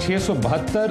672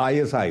ISI।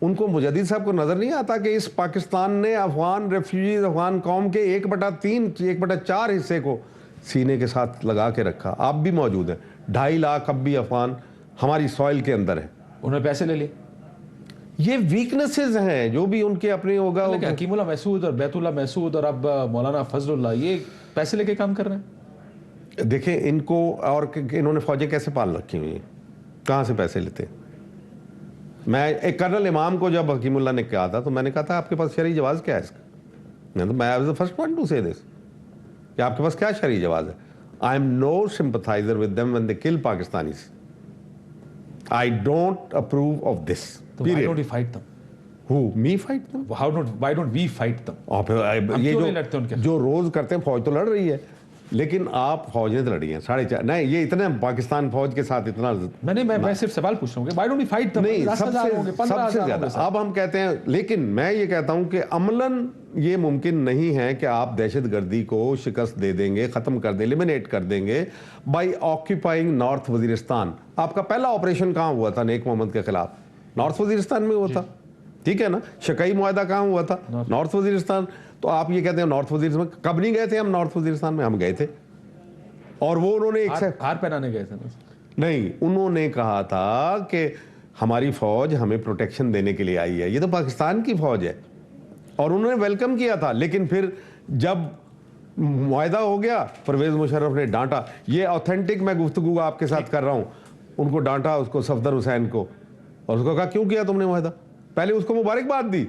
ان کو مجدد صاحب کو نظر نہیں آتا کہ اس پاکستان نے افغان ریفیوجیز افغان قوم کے 1/3 1/4 حصے کو سینے کے ساتھ لگا کے رکھا. آپ بھی موجود ہیں, 2.5 لاکھ اب بھی افغان ہماری سوائل کے اندر ہے. انہوں نے پیسے لے لیے. یہ ویکنسز ہیں جو بھی ان کے اپنے ہوگا. حکیم اللہ محسود اور بیت اللہ محسود اور اب مولانا فضل اللہ یہ پیسے لے کے کام کر رہے ہیں. دیکھیں ان کو, اور انہوں نے فوجیں کیسے پال رکھی ہوئی ہیں, کہاں سے پیسے لیتے ہیں. میں ایک کرنل امام کو جب حکیم اللہ نے کہا تھا تو میں نے کہا تھا آپ کے پاس شرعی جواز کیا ہے اس کا. میں was the first one to سے دس کہ آپ کے پاس کیا شرعی جواز ہے. I am no sympathizer with them when they kill Pakistanis. I don't approve of this. Why don't we fight them? Who? Me fight them? Why don't we fight them? یہ جو روز کرتے ہیں, فوج تو لڑ رہی ہے, لیکن آپ فوج نے تو لڑی ہیں 4.5. نہیں, یہ اتنے پاکستان فوج کے ساتھ اتنا میں صرف سوال پوچھ رہا ہوں کہ why don't we fight them? نہیں, سب سے زیادہ اب ہم کہتے ہیں. لیکن میں یہ کہتا ہوں کہ عملاً یہ ممکن نہیں ہے کہ آپ دہشت گردی کو شکست دے دیں گے, ختم کر دیں, ایلیمنیٹ کر دیں گے بائی آکیپائنگ نارتھ وزیرستان. آپ کا پہلا آپریشن کہاں ہوا تھا نیک محمد کے خلاف؟ نارتھ وزیرستان میں ہوا تھا, ٹھیک ہے نا. شکائی معاہدہ کہاں ہوا تھا؟ نارتھ وزیرستان. تو آپ یہ کہتے ہیں نارتھ وزیرستان, کب نہیں گئے تھے ہم نارتھ وزیرستان میں؟ ہم گئے تھے. اور وہ انہوں نے ہار پہنانے گئے تھے نہیں, انہوں نے کہا تھا کہ ہماری فوج ہمیں پروٹیکشن دینے کے لیے آئی ہے, یہ تو پاکستان کی فوج ہے, اور انہوں نے ویلکم کیا تھا. لیکن پھر جب معاہدہ ہو گیا پرویز مشرف نے ڈانٹا. یہ آتھینٹک میں گفتگو آپ کے ساتھ کر رہا ہوں. ان کو ڈانٹا, اس کو صفدر حسین کو, اور اس کو کہا کیوں کیا تم نے معاہدہ. پہلے اس کو مبارکباد دی,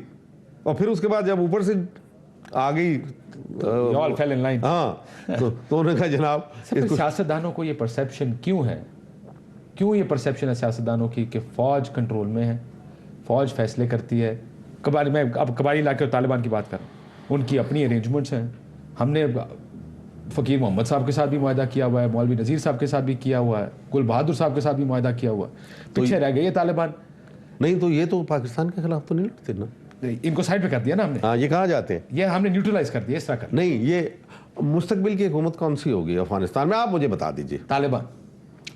اور پھر اس کے بعد جب اوپر سے آ گئی ہاں تو انہوں نے کہا جناب. سیاستدانوں کو یہ پرسیپشن کیوں ہے, کیوں یہ پرسیپشن ہے سیاستدانوں کی کہ فوج کنٹرول میں ہے, فوج فیصلے کرتی ہے. میں اب قبائلی علاقے اور طالبان کی بات کر رہا ہوں, ان کی اپنی ارینجمنٹس ہیں. ہم نے فقیر محمد صاحب کے ساتھ بھی معاہدہ کیا ہوا ہے, مولوی نذیر صاحب کے ساتھ بھی کیا ہوا ہے, گل بہادر صاحب کے ساتھ بھی معاہدہ کیا ہوا ہے. پیچھے رہ گئے یہ طالبان. نہیں تو یہ تو پاکستان کے خلاف تو نہیں لڑتے نا, ان کو سائڈ پہ کر دیا نا ہم نے. ہاں, یہ کہاں جاتے ہیں, یہ ہم نے نیوٹرلائز کر دیا اس طرح کر. نہیں, یہ مستقبل کی حکومت کون سی ہوگی افغانستان میں, آپ مجھے بتا دیجئے. طالبان.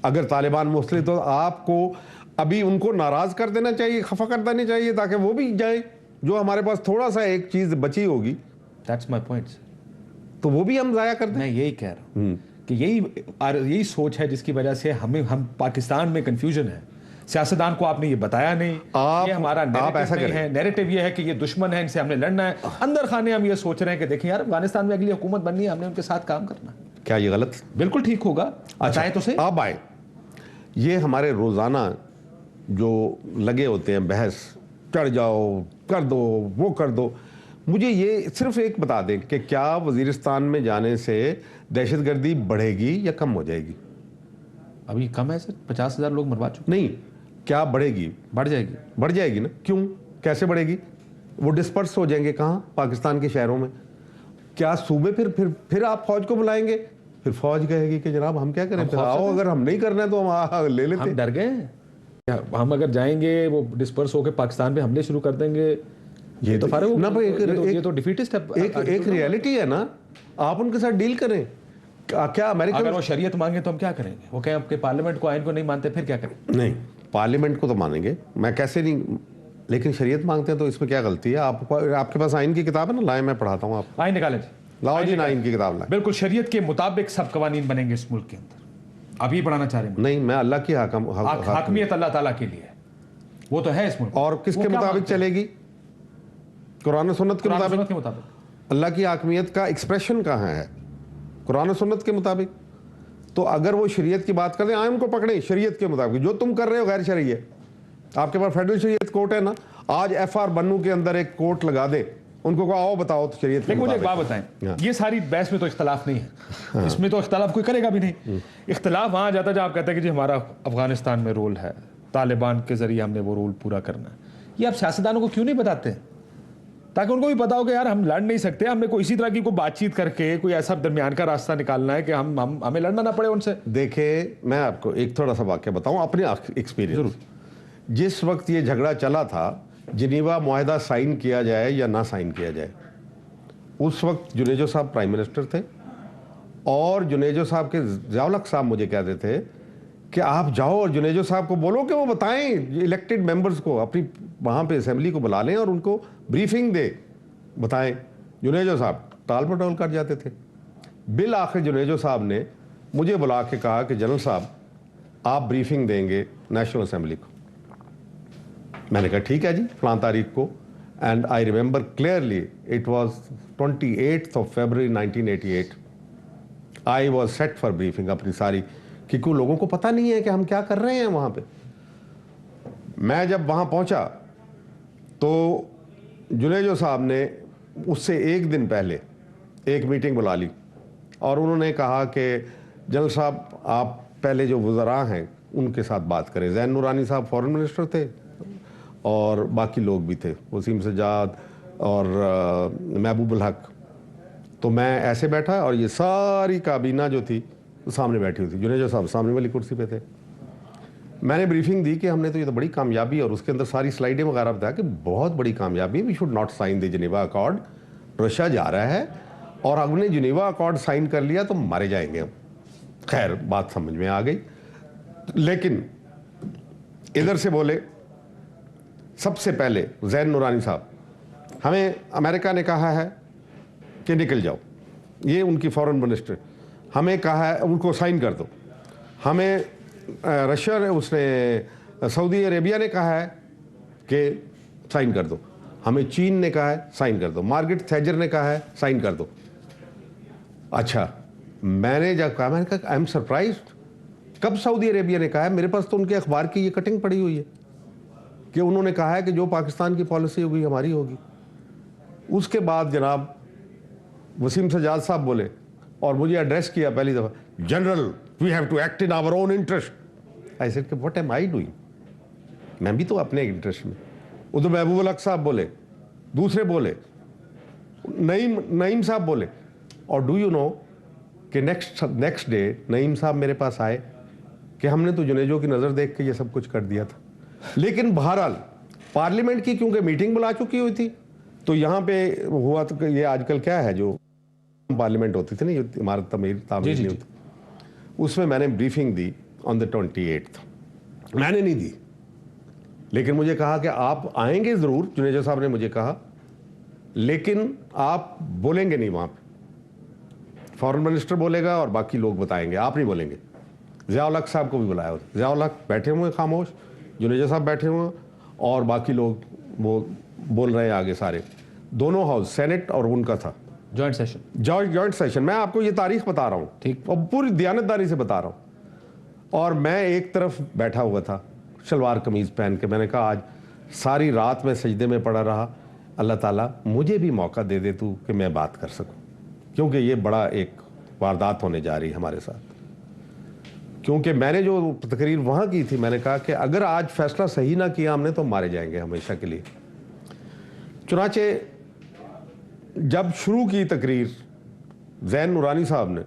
اگر طالبان مسلط تو آپ کو ابھی ان کو ناراض کر دینا چاہیے, خفا کر دینا چاہیے, تاکہ وہ بھی جائیں. جو ہمارے پاس تھوڑا سا ایک چیز بچی ہوگی, دیٹس مائی پوائنٹ, تو وہ بھی ہم ضائع کر دیں. میں یہی کہہ رہا ہوں کہ یہی سوچ ہے جس کی وجہ سے ہم پاکستان میں کنفیوژن ہے. سیاستدان کو آپ نے یہ بتایا نہیں, یہ ہمارا نیریٹو نہیں ہے. نیریٹو یہ ہے کہ یہ دشمن ہے, ان سے ہم نے لڑنا ہے. اندر خانے ہم یہ سوچ رہے ہیں کہ دیکھیں یار افغانستان میں اگلی حکومت بننی ہے, ہم نے ان کے ساتھ کام کرنا. کیا یہ غلط؟ بالکل ٹھیک ہوگا. بتائیں تو صحیح. آپ آئے, یہ ہمارے روزانہ جو لگے ہوتے ہیں بحث, چڑھ جاؤ, کر دو, وہ کر دو. مجھے یہ صرف ایک بتا دیں کہ کیا وزیرستان میں جانے سے دہشت گردی بڑھے گی یا کم ہو جائے گی؟ ابھی کم ہے سر, 50,000 لوگ مروا چکے. نہیں, کیا بڑھے گی؟ بڑھ جائے گی. بڑھ جائے گی نا. کیوں, کیسے بڑھے گی؟ وہ ڈسپرس ہو جائیں گے کہاں؟ پاکستان کے شہروں میں. کیا صوبے پھر آپ فوج کو بلائیں گے؟ پھر فوج کہے گی کہ جناب ہم کیا کریں, آؤ, اگر ہم نہیں کرنا ہے تو ہم لے لیتے. ہم ڈر گئے ہیں, ہم اگر جائیں گے وہ ڈسپرس ہو کے پاکستان پہ حملے شروع کر دیں گے. یہ تو یہ تو ڈیفیٹسٹ ہے. ایک ریئلٹی ہے نا, آپ ان کے ساتھ ڈیل کریں. کیا امریکہ اگر وہ شریعت مانگے تو ہم کیا کریں گے؟ وہ کہیں آپ کے پارلیمنٹ کو, آئین کو نہیں مانتے, پھر کیا کریں؟ نہیں, پارلیمنٹ کو تو مانیں گے, میں کیسے نہیں, لیکن شریعت مانگتے ہیں تو اس میں کیا غلطی ہے؟ آپ کے پاس آئین کی کتاب ہے نا, لائیں, میں پڑھاتا ہوں آپ. آئین نکالیں جی, لاؤ جی, آئین کی کتاب لائیں. بالکل شریعت کے مطابق سب قوانین بنیں گے اس ملک کے اندر. آپ یہ پڑھانا چاہ رہے ہیں؟ نہیں, میں اللہ کی حاکمیت اللہ تعالیٰ کے لیے ہے, وہ تو ہے اس ملک. اور کس کے مطابق چلے گی؟ قرآن و سنت کے مطابق. اللہ کی حاکمیت کا ایکسپریشن کہاں ہے؟ قرآن و سنت کے مطابق. تو اگر وہ شریعت کی بات کریں, ان کو پکڑیں شریعت کے مطابق. جو تم کر رہے ہو غیر شرعی ہے. آپ کے پاس فیڈرل شریعت کورٹ ہے نا, آج ایف آر بنو کے اندر ایک کورٹ لگا دے, ان کو آؤ بتاؤ تو شریعت. لیکن مجھے ایک بات بتائیں, یہ ساری بحث میں تو اختلاف نہیں ہے, اس میں تو اختلاف کوئی کرے گا بھی نہیں. اختلاف وہاں جاتا ہے جب آپ کہتے ہیں کہ جی ہمارا افغانستان میں رول ہے, طالبان کے ذریعے ہم نے وہ رول پورا کرنا ہے. یہ آپ سیاستدانوں کو کیوں نہیں بتاتے, تاکہ ان کو بھی پتا ہو کہ یار ہم لڑ نہیں سکتے, ہم نے کوئی اسی طرح کی کوئی بات چیت کر کے کوئی ایسا درمیان کا راستہ نکالنا ہے کہ ہمیں لڑنا نہ پڑے ان سے. دیکھیں, میں آپ کو ایک تھوڑا سا واقعہ بتاؤں اپنے ایکسپیرینس. جس وقت یہ جھگڑا چلا تھا جنیوا معاہدہ سائن کیا جائے یا نہ سائن کیا جائے, اس وقت جنیجو صاحب پرائم منسٹر تھے, اور جنیجو صاحب کے ضیاء الحق صاحب مجھے کہتے تھے کہ آپ جاؤ اور جنیجو صاحب کو بولو کہ وہ بتائیں الیکٹڈ ممبرز کو, اپنی وہاں پہ اسمبلی کو بلا لیں اور ان کو بریفنگ دے بتائیں. جنیجو صاحب ٹال پٹول کر جاتے تھے. بالآخر جنیجو صاحب نے مجھے بلا کے کہا کہ جنرل صاحب آپ بریفنگ دیں گے نیشنل اسمبلی کو. میں نے کہا ٹھیک ہے جی فلاں تاریخ کو. And I remember clearly it was 28 February 1988. I was set for briefing اپنی ساری, کیونکہ لوگوں کو پتہ نہیں ہے کہ ہم کیا کر رہے ہیں وہاں پہ. میں جب وہاں پہنچا تو جنیجو صاحب نے اس سے ایک دن پہلے ایک میٹنگ بلا لی اور انہوں نے کہا کہ جنرل صاحب آپ پہلے جو وزراء ہیں ان کے ساتھ بات کریں. زین نورانی صاحب فورن منسٹر تھے اور باقی لوگ بھی تھے, وسیم سجاد اور محبوب الحق. تو میں ایسے بیٹھا اور یہ ساری کابینہ جو تھی سامنے بیٹھی ہوئی تھی. جنیجو صاحب سامنے والی کرسی پہ تھے. میں نے بریفنگ دی کہ ہم نے تو یہ تو بڑی کامیابی, اور اس کے اندر ساری سلائیڈیں وغیرہ بتایا کہ بہت بڑی کامیابی, we should not sign the Geneva accord. Russia جا رہا ہے اور ہم نے جنیوا اکارڈ سائن کر لیا تو مارے جائیں گے ہم. خیر بات سمجھ میں آ گئی. لیکن ادھر سے بولے سب سے پہلے زین نورانی صاحب, ہمیں امریکہ نے کہا ہے کہ نکل جاؤ, یہ ان کی فورن منسٹر, ہمیں کہا ہے ان کو سائن کر دو. ہمیں رشیا نے, اس نے سعودی عربیہ نے کہا ہے کہ سائن کر دو. ہمیں چین نے کہا ہے سائن کر دو. مارگریٹ تھیچر نے کہا ہے سائن کر دو. اچھا میں نے جب کہا, میں نے کہا آئی ایم سرپرائزڈ. کب سعودی عربیہ نے کہا ہے؟ میرے پاس تو ان کے اخبار کی یہ کٹنگ پڑی ہوئی ہے کہ انہوں نے کہا ہے کہ جو پاکستان کی پالیسی ہوگی ہماری ہوگی. اس کے بعد جناب وسیم سجاد صاحب بولے اور مجھے ایڈریس کیا پہلی دفعہ, general we have to act in our own interest. I said کہ واٹ ایم آئی ڈوئنگ, میں بھی تو اپنے انٹرسٹ میں. ادھر محبوب الحق صاحب بولے, دوسرے بولے, نعیم صاحب بولے. اور ڈو یو نو کہ نیکسٹ ڈے نعیم صاحب میرے پاس آئے کہ ہم نے تو جنیجو کی نظر دیکھ کے یہ سب کچھ کر دیا تھا. لیکن بہرحال پارلیمنٹ کی کیونکہ میٹنگ بلا چکی ہوئی تھی تو یہاں پہ ہوا تو یہ آج کل کیا ہے جو پارلیمنٹ ہوتی تھی نا, یہ عمارت تعمیر نہیں ہوتی, اس میں نے بریفنگ دی آن دا 28. میں نے نہیں دی, لیکن مجھے کہا کہ آپ آئیں گے ضرور. جنیجو صاحب نے مجھے کہا لیکن آپ بولیں گے نہیں وہاں پہ, فورن منسٹر بولے گا اور باقی لوگ بتائیں گے, آپ نہیں بولیں گے. ضیاء الحق صاحب کو بھی بلایا. ضیاء الحق بیٹھے ہوئے خاموش, جنیجو صاحب بیٹھے ہوئے اور باقی لوگ وہ بول رہے ہیں آگے سارے. دونوں ہاؤس, سینٹ اور ان کا تھا جوائنٹ سیشن. Joint session. میں آپ کو یہ تاریخ بتا رہا ہوں ٹھیک, اور پوری دیانتداری سے بتا رہا ہوں. اور میں ایک طرف بیٹھا ہوا تھا شلوار قمیض پہن کے. میں نے کہا آج ساری رات میں سجدے میں پڑا رہا, اللہ تعالیٰ مجھے بھی موقع دے دے تو کہ میں بات کر سکوں, کیونکہ یہ بڑا ایک واردات ہونے جا رہی ہے ہمارے ساتھ. کیونکہ میں نے جو تقریر وہاں کی تھی, میں نے کہا کہ اگر آج فیصلہ صحیح نہ کیا ہم نے تو مارے جائیں گے ہمیشہ کے لیے. چنانچہ جب شروع کی تقریر زین نورانی صاحب نے,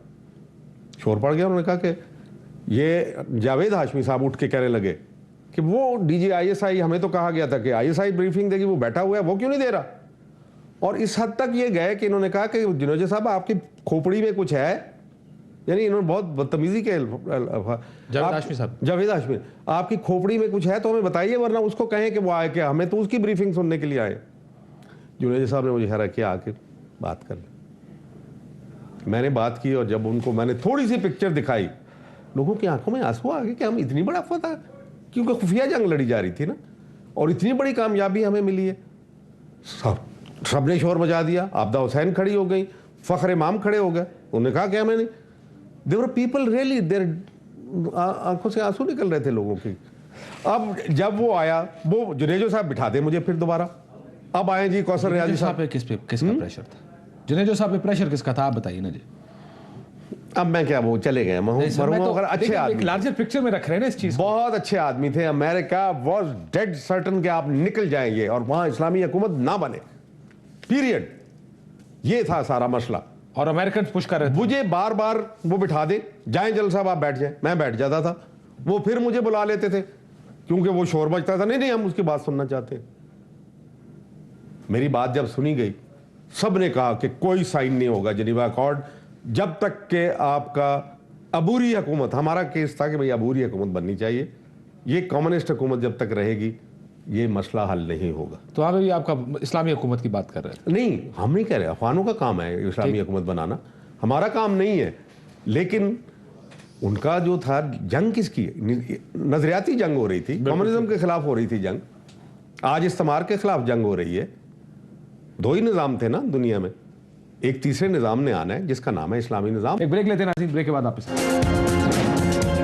شور پڑ گیا. انہوں نے کہا کہ یہ جاوید ہاشمی صاحب اٹھ کے کہنے لگے کہ وہ D G I S I, ہمیں تو کہا گیا تھا کہ آئی ایس آئی بریفنگ دے گی, وہ بیٹھا ہوا ہے, وہ کیوں نہیں دے رہا. اور اس حد تک یہ گئے کہ انہوں نے کہا کہ جنیجو صاحب آپ کی کھوپڑی میں کچھ ہے, یعنی انہوں نے بہت بدتمیزی کے جاوید ہاشمی آپ کی کھوپڑی میں کچھ ہے تو ہمیں بتائیے, ورنہ اس کو کہیں کہ وہ آئے کہ ہمیں تو اس کی بریفنگ سننے کے لیے آئے. جنیجو صاحب نے مجھے حیران کیا آ کے بات کر لی. میں نے بات کی اور جب ان کو میں نے تھوڑی سی پکچر دکھائی, لوگوں کی آنکھوں میں آنسو آ گئے کہ ہم اتنی بڑا فتح, کیونکہ خفیہ جنگ لڑی جا رہی تھی نا اور اتنی بڑی کامیابی ہمیں ملی ہے. سب نے شور مچا دیا. عابدہ حسین کھڑی ہو گئی, فخر امام کھڑے ہو گئے. انہوں نے کہا کہ ہمیں نہیں. دیور پیپل ریئلی دیر, آنکھوں سے آنسو نکل رہے تھے لوگوں کی. اب جب وہ آیا, وہ جنیجو صاحب بٹھا دے مجھے پھر دوبارہ. اب آئے جی کوثر ریاضی صاحب. کس کا پریشر تھا جنیجو صاحب پہ؟ پریشر کس کا تھا آپ بتائیے نا جی. اب میں کیا, وہ چلے گئے, اچھے آدمی, لارجر پکچر میں رکھ رہے ہیں نا اس چیز, بہت اچھے آدمی تھے. امریکہ واز ڈیڈ سرٹن کہ آپ نکل جائیں گے اور وہاں اسلامی حکومت نہ بنے, پیریڈ. یہ تھا سارا مسئلہ. اور امریکنز پش کر رہے تھے مجھے بار بار وہ بٹھا دیں, جائیں جنرل صاحب آپ بیٹھ جائیں. میں بیٹھ جاتا تھا, وہ پھر مجھے بلا لیتے تھے کیونکہ وہ شور مچتا تھا, نہیں ہم اس کی بات سننا چاہتے. میری بات جب سنی گئی, سب نے کہا کہ کوئی سائن نہیں ہوگا جنیوا اکارڈ جب تک کہ آپ کا عبوری حکومت, ہمارا کیس تھا کہ بھئی عبوری حکومت بننی چاہیے, یہ کمیونسٹ حکومت جب تک رہے گی یہ مسئلہ حل نہیں ہوگا. تو وہاں پہ بھی آپ کا اسلامی حکومت کی بات کر رہے ہیں. نہیں, ہم نہیں کہہ رہے, افغانوں کا کام ہے اسلامی حکومت بنانا, ہمارا کام نہیں ہے. لیکن ان کا جو تھا جنگ کس کی, نظریاتی جنگ ہو رہی تھی, کمیونزم کے خلاف ہو رہی تھی جنگ. آج استعمار کے خلاف جنگ ہو رہی ہے. دو ہی نظام تھے نا دنیا میں, ایک تیسرے نظام نے آنا ہے جس کا نام ہے اسلامی نظام. ایک بریک لیتے ہیں ناظرین, بریک کے بعد واپس.